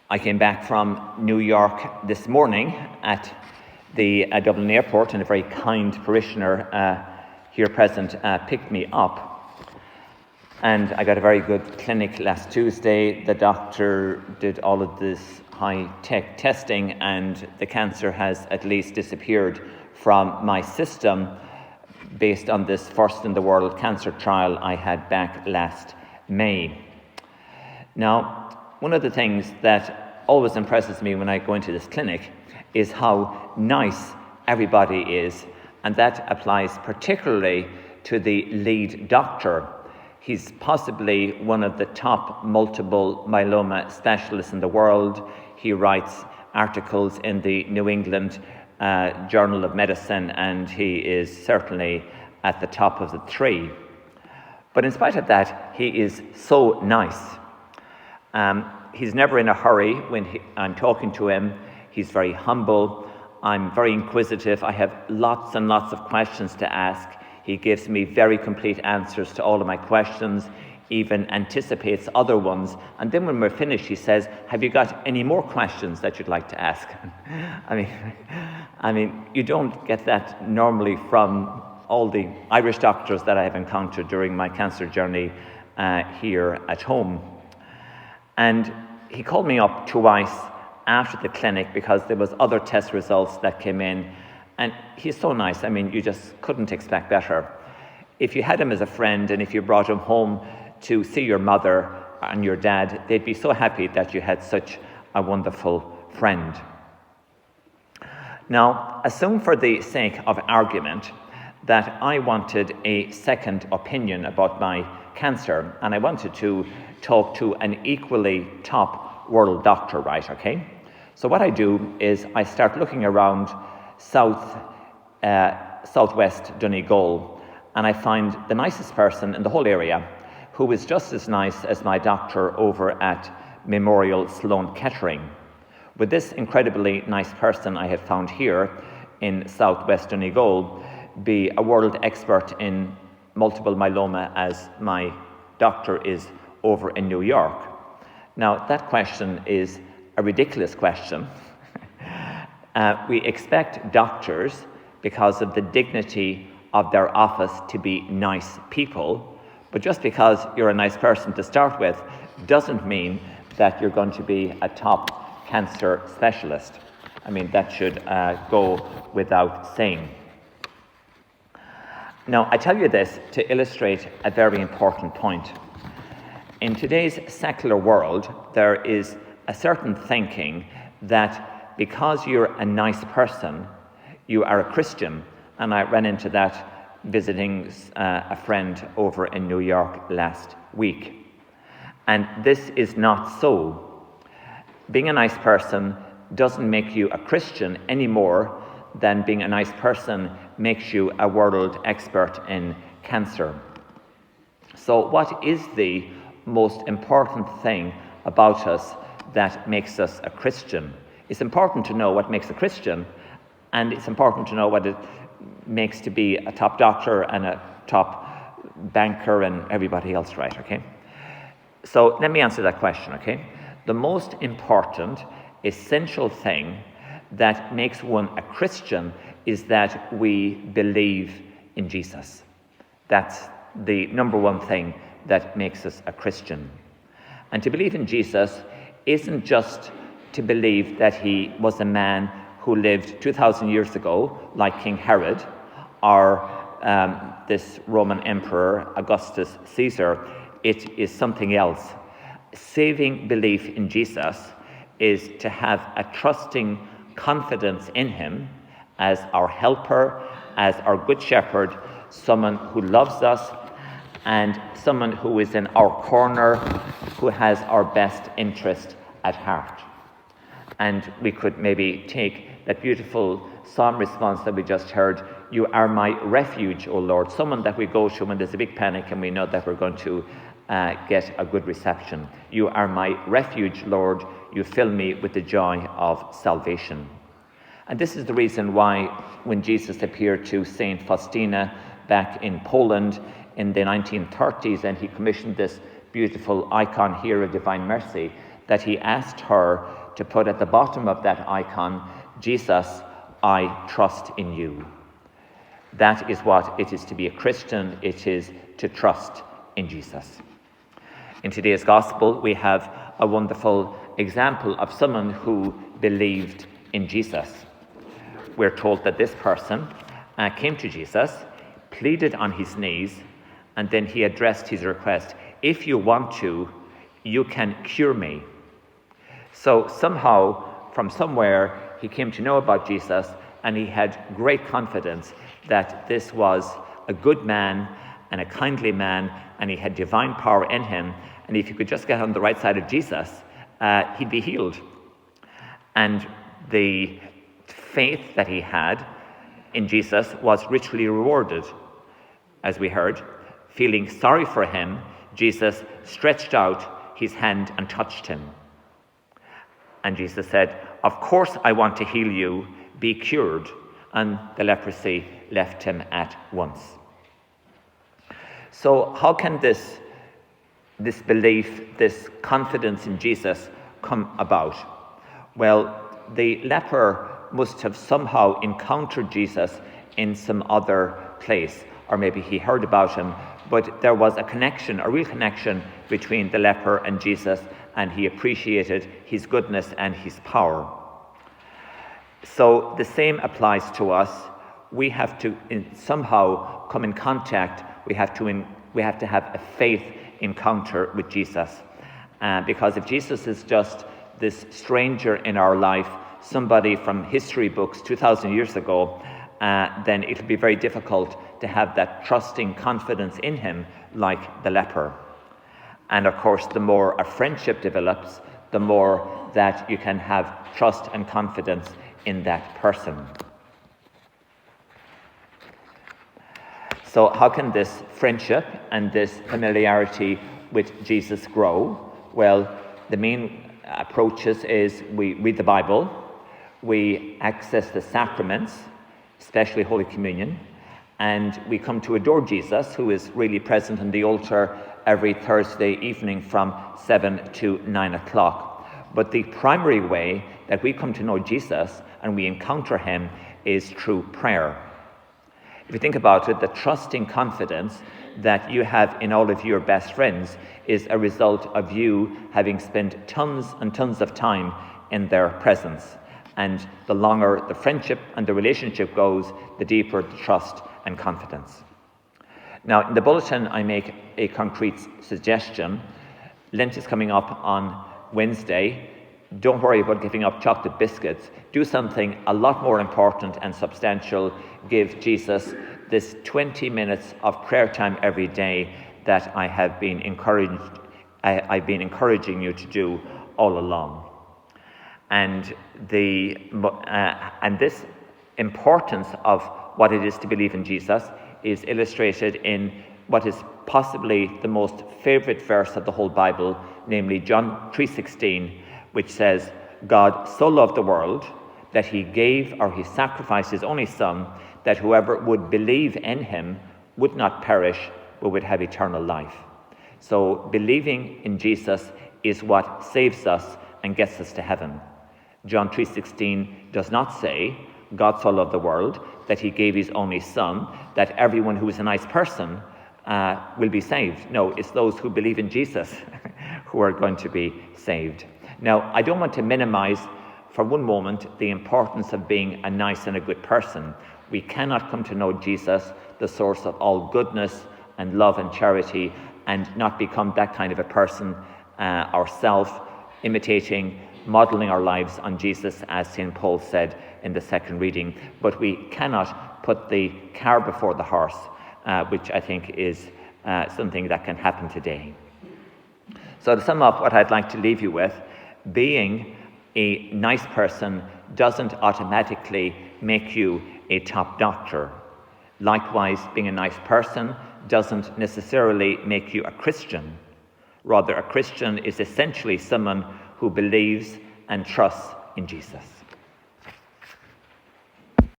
I came back from New York this morning at the Dublin airport, and a very kind parishioner here present picked me up. And I got a very good clinic last Tuesday. The doctor did all of this high-tech testing, and the cancer has at least disappeared from my system based on this first-in-the-world cancer trial I had back last May. Now, one of the things that always impresses me when I go into this clinic is how nice everybody is, and that applies particularly to the lead doctor. He's possibly one of the top multiple myeloma specialists in the world. He writes articles in the New England Journal of Medicine, and he is certainly at the top of the three. But in spite of that, he is so nice. He's never in a hurry when I'm talking to him. He's very humble. I'm very inquisitive. I have lots and lots of questions to ask. He gives me very complete answers to all of my questions, even anticipates other ones. And then when we're finished, he says, "Have you got any more questions that you'd like to ask?" I mean, you don't get that normally from all the Irish doctors that I have encountered during my cancer journey here at home. And he called me up twice after the clinic because there was other test results that came in. And he's so nice. I mean, you just couldn't expect better. If you had him as a friend, and if you brought him home to see your mother and your dad, they'd be so happy that you had such a wonderful friend. Now, assume for the sake of argument that I wanted a second opinion about my cancer, and I wanted to talk to an equally top world doctor, right? Okay? So what I do is I start looking around southwest Donegal, and I find the nicest person in the whole area, who is just as nice as my doctor over at Memorial Sloan Kettering. With this incredibly nice person I had found here in southwest Donegal be a world expert in multiple myeloma as my doctor is over in New York. Now, that question is a ridiculous question. We expect doctors, because of the dignity of their office, to be nice people, but just because you're a nice person to start with doesn't mean that you're going to be a top cancer specialist. I mean, that should go without saying. Now, I tell you this to illustrate a very important point. In today's secular world, there is a certain thinking that because you're a nice person, you are a Christian. And I ran into that visiting a friend over in New York last week. And this is not so. Being a nice person doesn't make you a Christian any more than being a nice person makes you a world expert in cancer. So what is the most important thing about us that makes us a Christian? It's important to know what makes a Christian, and it's important to know what it makes to be a top doctor and a top banker and everybody else, right? Okay? So let me answer that question, okay? The most important, essential thing that makes one a Christian is that we believe in Jesus. That's the number one thing that makes us a Christian. And to believe in Jesus isn't just to believe that he was a man who lived 2,000 years ago, like King Herod, or this Roman Emperor, Augustus Caesar. It is something else. Saving belief in Jesus is to have a trusting confidence in him as our helper, as our good shepherd, someone who loves us, and someone who is in our corner, who has our best interest at heart. And we could maybe take that beautiful psalm response that we just heard, "You are my refuge, O Lord," someone that we go to when there's a big panic and we know that we're going to get a good reception. "You are my refuge, Lord. You fill me with the joy of salvation." And this is the reason why when Jesus appeared to Saint Faustina back in Poland in the 1930s, and he commissioned this beautiful icon here of Divine Mercy, that he asked her to put at the bottom of that icon, "Jesus, I trust in you." That is what it is to be a Christian. It is to trust in Jesus. In today's gospel, we have a wonderful example of someone who believed in Jesus. We're told that this person came to Jesus, pleaded on his knees, and then he addressed his request. "If you want to, you can cure me." So somehow, from somewhere, he came to know about Jesus, and he had great confidence that this was a good man and a kindly man, and he had divine power in him, and if he could just get on the right side of Jesus, he'd be healed. And the faith that he had in Jesus was richly rewarded. As we heard, feeling sorry for him, Jesus stretched out his hand and touched him. And Jesus said, "Of course I want to heal you, be cured." And the leprosy left him at once. So how can this belief, this confidence in Jesus come about? Well, the leper must have somehow encountered Jesus in some other place, or maybe he heard about him, but there was a connection, a real connection between the leper and Jesus, and he appreciated his goodness and his power. So the same applies to us. We have to somehow come in contact. We have to have a faith encounter with Jesus, because if Jesus is just this stranger in our life, somebody from history books 2,000 years ago, then it'll be very difficult to have that trusting confidence in him like the leper. And of course, the more a friendship develops, the more that you can have trust and confidence in that person. So how can this friendship and this familiarity with Jesus grow? Well, the main approaches is we read the Bible, we access the sacraments, especially Holy Communion, and we come to adore Jesus, who is really present on the altar every Thursday evening from 7 to 9 o'clock. But the primary way that we come to know Jesus and we encounter him is through prayer. If you think about it, the trusting confidence that you have in all of your best friends is a result of you having spent tons and tons of time in their presence. And the longer the friendship and the relationship goes, the deeper the trust and confidence. Now, in the bulletin, I make a concrete suggestion. Lent is coming up on Wednesday. Don't worry about giving up chocolate biscuits. Do something a lot more important and substantial. Give Jesus this 20 minutes of prayer time every day that I've been encouraging you to do all along. And this importance of what it is to believe in Jesus is illustrated in what is possibly the most favorite verse of the whole Bible, namely John 3:16, which says, "God so loved the world that he gave, or he sacrificed his only son, that whoever would believe in him would not perish, but would have eternal life." So believing in Jesus is what saves us and gets us to heaven. John 3:16 does not say, "God so loved the world that he gave his only son, that everyone who is a nice person will be saved." No, it's those who believe in Jesus who are going to be saved. Now, I don't want to minimize for one moment the importance of being a nice and a good person. We cannot come to know Jesus, the source of all goodness and love and charity, and not become that kind of a person ourselves, imitating, modeling our lives on Jesus, as St. Paul said in the second reading. But we cannot put the car before the horse, which I think is something that can happen today. So to sum up, what I'd like to leave you with, being a nice person doesn't automatically make you a top doctor. Likewise, being a nice person doesn't necessarily make you a Christian. Rather, a Christian is essentially someone who believes and trusts in Jesus.